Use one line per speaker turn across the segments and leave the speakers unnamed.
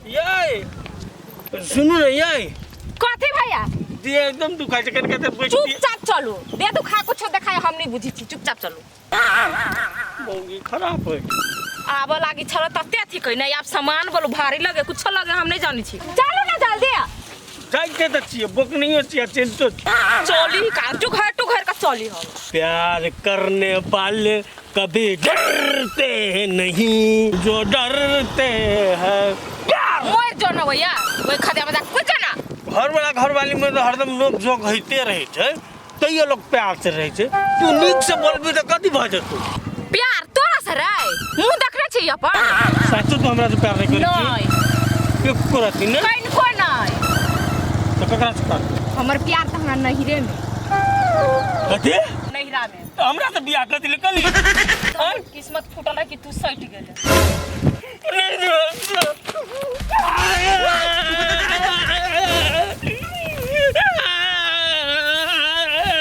ये सुनो ना ये
कथी भैया
दे एकदम दुखाई कर के बैठ
चुपचाप चलो दे दुखा कुछ देखाय हम नहीं बुझी छी चुपचाप चलो
मौगी खराब है
आब लागी छल तते अथी कहि नहीं आप सामान बोलो भारी लगे कुछ लगे हम नहीं जानी छी चलो ना जल्दी
जाई के दछिए बुक नहीं होती चिंतो
चली का टू घर का चली हम
प्यार करने वाले कभी डरते नहीं जो डरते हैं
मोर जो न भैया ओइ खदे मजाक कुछ ना
घर वाला घर वाली में तो हरदम लोग जोक होते रहे छे तइयो लोग प्यार से रहे छे तू नीक से बोलबी त कथि भ जतौ
प्यार तोरा से रे मुंह देखने छी अपन
सच तो हमरा से प्यार नहीं करै छी एक करती ने
कहीं कोई नहीं
तो ककरा से कर
हमर प्यार त हमरा नहिरे में
कथि
नहिरा में
हमरा तो बियाह कर दिले कली
किस्मत फूटल है कि तू सट गेले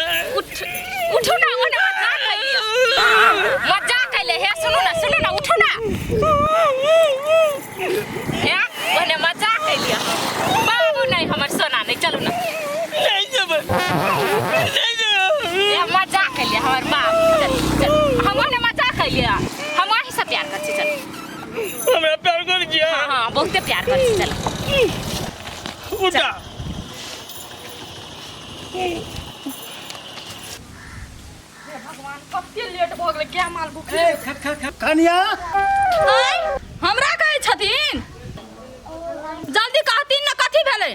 उठो ना ओने मजाक कैले हे सुनो ना उठो ना हे ओने मजाक कैलिया बाबू नहीं हमर सोना नहीं चलो ना
नहीं जब
ये मजाक कैलिया हमर बाबू चल हम ओने मजाक कैलिया हम वही से प्यार कर छी चल
हमरा प्यार कर दिया
हां बहुते प्यार कर छी चल
उठा
भगवान कते लेट भ गेलै क्या माल भूखले
कन्या
आय हमरा कहै छथिन जल्दी कहथिन न कथि भेलै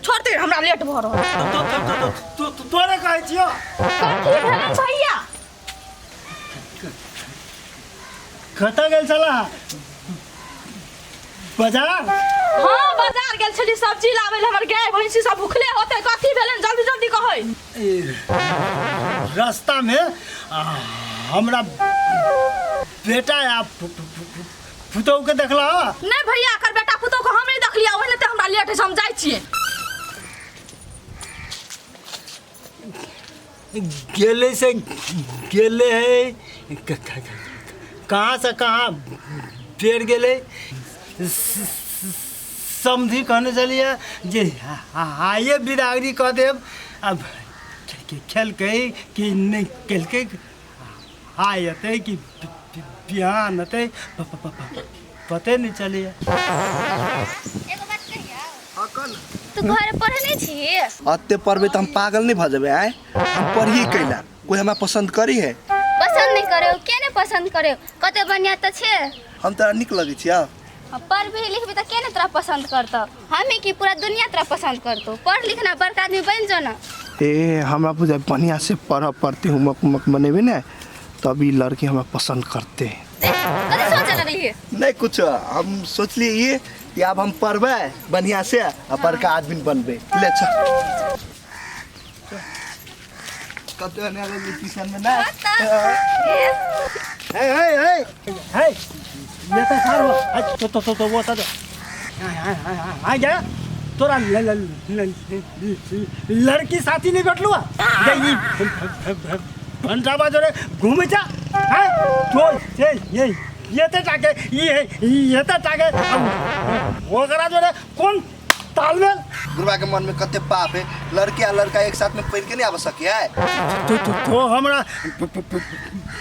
छोड़ते हमरा लेट भ रहल
तोरे कहै छियो
कथि भेलै भैया
कतऽ गेल छला बाजार
हां बाजार गेल छली सब्जी लाबै ले हमर गाय भैंसी सब भूखले होते कथि भेलै जल्दी जल्दी कहै
रास्ता में हमरा बेटा या पुतौह के देखला
नहीं भैया कर बेटा पुतौ को हम नहीं देखलिया ओहने ते हमरा लेट है हम जाय छियै
गेले से गेले है कहाँ से कहाँ पेड़ गेले समझी कहने चलिए जे आइए बिरागरी कह देव अब खेल कही कि नहीं खेल के आते कि बिहान अते पते नहीं चलिए
तू घर पढ़े नहीं छी
अत्ते पढ़बे तो हम पागल नहीं भ जेबे आए हम पढ़िए कैला कोई हमरा पसंद करी है
पसंद नहीं करे के नहीं पसंद करे कते बढ़िया तो छे
हम तोरा निक लगे छिया
पढ़बी लिखबी तो के नहीं तोरा पसंद करतो हमें की पूरा दुनिया तोरा पसंद करतो पढ़ लिखना बड़का आदमी बन जो ना
ए हमरा बुझे बढ़िया से पढ़ पढ़ते हुमक बनेबे ना तब ये लड़की हमरा पसंद करते
कते सोच रही है
नहीं कुछ हम सोचलिए ये कि अब हम पढ़बे बढ़िया से आ बड़का आदमी बनबे ले चल कते ने ट्यूशन में ना
हे ये तो सार हो तो वो तो आ जा तोरा लड़की साथी नहीं बैठलू घंटा बाजरे घूमे जा हैं तो ये तो टाके ये तो टाके वो करा जोरे कौन तालमेल
गुरुआ के मन में कते पाप है लड़की आ लड़का एक साथ में पढ़ के नहीं आ सके है
तो हमरा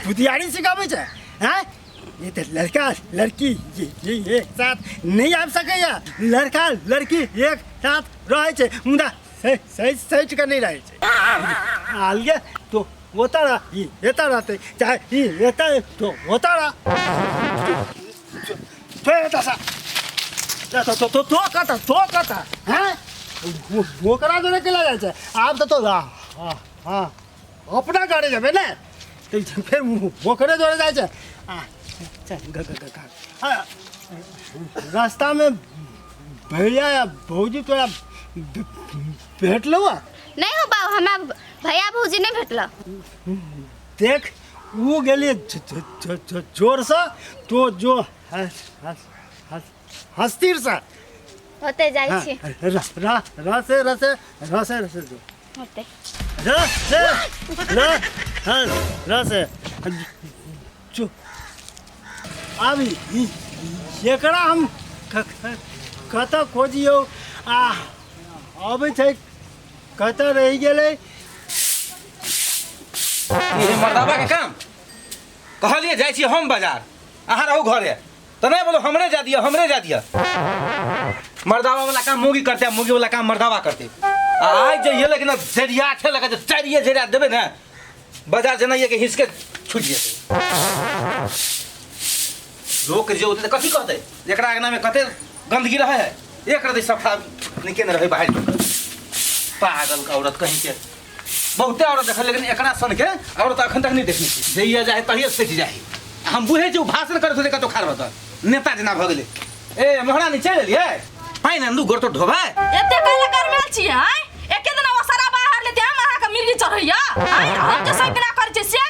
बुधियारी सिखाबे छै हैं ये तो लड़का लड़की ये एक साथ नहीं आ सके या लड़का लड़की एक साथ रहे छै मुदा सही सही का नहीं रहे छै आलगे तो होता रहा ये रहते चाहे ये रहता है तो होता रहा फिर ऐसा तो कता हैं वो करा देने के लिए जाए आप तो हाँ अपना गाड़ी जाबे ना तो फिर वो करे जोड़े जाए रास्ता में भैया या भौजी तोरा भेट लो
नहीं हो बाबू हमरा भैया भौजी नहीं भेटला
देख वो गेलिए जोर से तो जो हस्तीर से
होते जाई छी
रसे जो
होते
रसे जो अब एकरा हम कतऽ खोजियौ आ अबै छै कतऽ रहि गेलै
ये मर्दाबा के काम कहलिए जाइ छी हम बाजार अहाँ रहू घरे तो नहीं बोलो हमरे जा दिया मर्दावा वाला काम मुगी करते मुगी वाला काम मर्दावा करते आज जो ये लेकिन जरिया थे लगा चाहिए जरिया देबे ना बाजार जनाइए के हिसके छूट जेते लोग जे होते कथी कहते एकरा आगना में कते गंदगी रहे है एक रति सफा निके न रहे बाहर पागल का औरत कहीं के बहुते औरत देख लेकिन एकरा सन के औरत अखन तक नहीं देखनी थी जइया जाए तहिए सीख जाए हम बुझे जो भाषण करे थे कतो खार बता नेता जना भ गेले ए मोहरा नहीं चल लिए पाइन अंदू गोर तो ढोबा
एते कहले कर में छी हैं एके दिन वो सारा बाहर लेते हम अहाँ के मिर्गी चढ़ैया हैं हम जे सब बिना कर छै से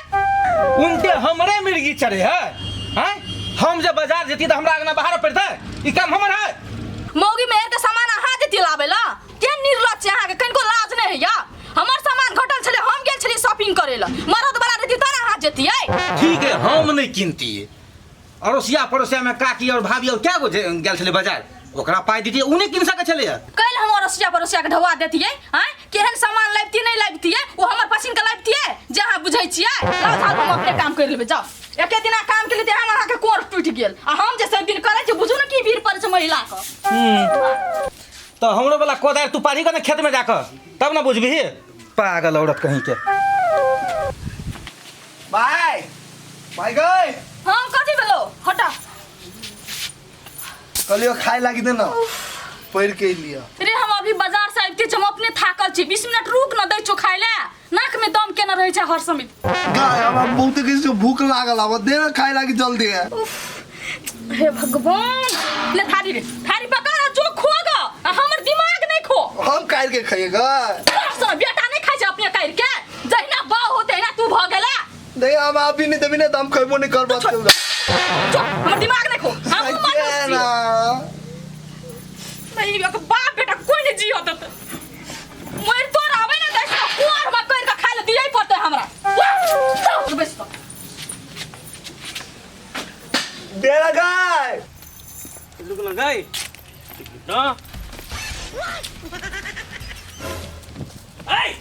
उनके हमरे मिर्गी चढ़े है हैं हम जब बाजार जेती त हमरा आगना बाहर पड़ता ई काम हमर है
मौगी मेहर के सामान अहाँ देती लावेला के निर्लज छै अहाँ के कनको लाज नहीं है या हमर सामान घटल छले हम गेल छली शॉपिंग करे ला मरद वाला रहती त अहाँ जेतिए
ठीक है हम नहीं किनती अड़ोसिया पड़ोसिया में काकी और भाभी और क्या गो गेल छले बाजार ओकरा पाई दीजिए उन्हें किन सके छले
कल हम अड़ोसिया पड़ोसिया के ढवा देतिए हैं केहन सामान लाबती नहीं लाबती वो हमर पसिन के लाबती जहां बुझै छियै लाउ हम अपने काम कर लेबे जाओ एके दिना काम के लिए हम अहाँ के कोर टूट गेल आ हम जे सब दिन करे छी बुझू न की भीड़ पड़े छै महिला के
तो हमरो वाला कोदार तू पारी के खेत में जाकर तब ना बुझबी पागल औरत कहीं के
भाई भाई गए
हम कथि भेलो हटा
कलियो खाए लागी दे ना पैर के लिया
रे हम अभी बाजार से आइते हम अपने थाकल छी 20 मिनट रुक न दै छो खाय ले नाक में दम केना रहै छै हर समय
गाय अब बहुत किसी से भूख लागल अब दे ना खाए लागी जल्दी है
हे भगवान ले थारी रे थारी पकड़ जो खो ग हमर दिमाग नहीं खो
हम काट के खाएगा
सो बेटा नहीं खाइ छै अपने काट के जहिना बा होते ना तू भ गेला
नहीं हम आप ही नहीं देबी ना तो हम खइबो नहीं कर बात
जो हमर दिमाग नहीं खो हम
ना
नहीं एक बाप बेटा कोई नहीं जी होता मोर तोर आवे ना देख कोर में कर के खा ले दियै पड़ते हमरा बस तो
बेरा गाय
रुक ना गई ना ए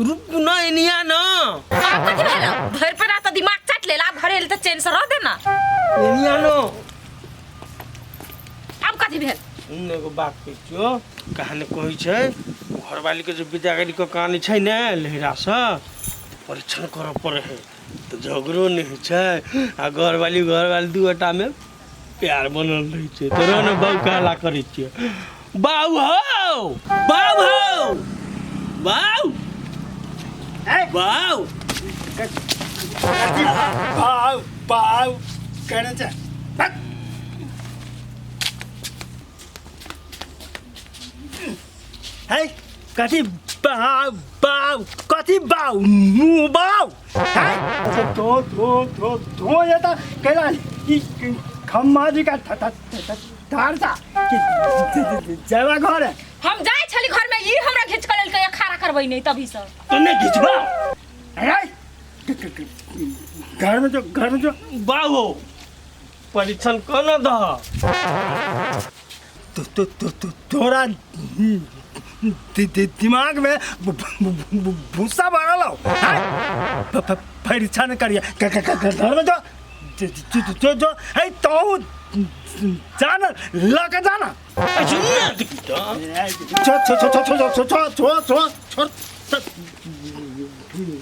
रुक ना इनिया ना
आप कथि भेल घर पे रात दिमाग चाट लेला घरे ले त चैन से रह देना
इनिया नो
अब कथि भेल
एगो बात कहियो कहानी कहै छै घरवाली के जो विद्यागरी के कहानी छै ने लहरा से परीक्षण करऽ पड़े है तो झगड़ो नहीं होइ छै आ घरवाली दूटा में प्यार बनल रहै छै तोरा ने बाऊ कहला करै छियै बाऊ हो बाऊ हो बाऊ बाऊ
बाऊ बाऊ कहना चाह है कथी बाऊ बाऊ कथी बाऊ मुँह बाऊ है तो ये तो कहला ई खम्मा जी का धार सा जवा घर है
हम जाय छली घर में ई हमरा घिच कर लेलकै खारा करबै नहीं तभी से
तो नहीं खिंचवा है घर में जो
बाऊ परीक्षण कर न दह
थोड़ा दिमाग में भूसा भरल हो परीक्षण करिए घर में जो है तो जाना लगा जाना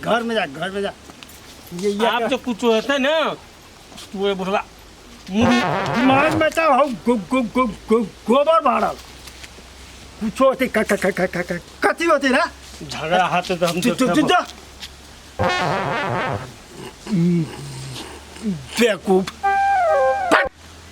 घर में जा ये
आप जो कुछ होता है ना वो बुढ़वा
दिमाग में तो गोबर भरल कुछ होती कथी होती ना
झगड़ा हाथ तो हम
बेवकूफ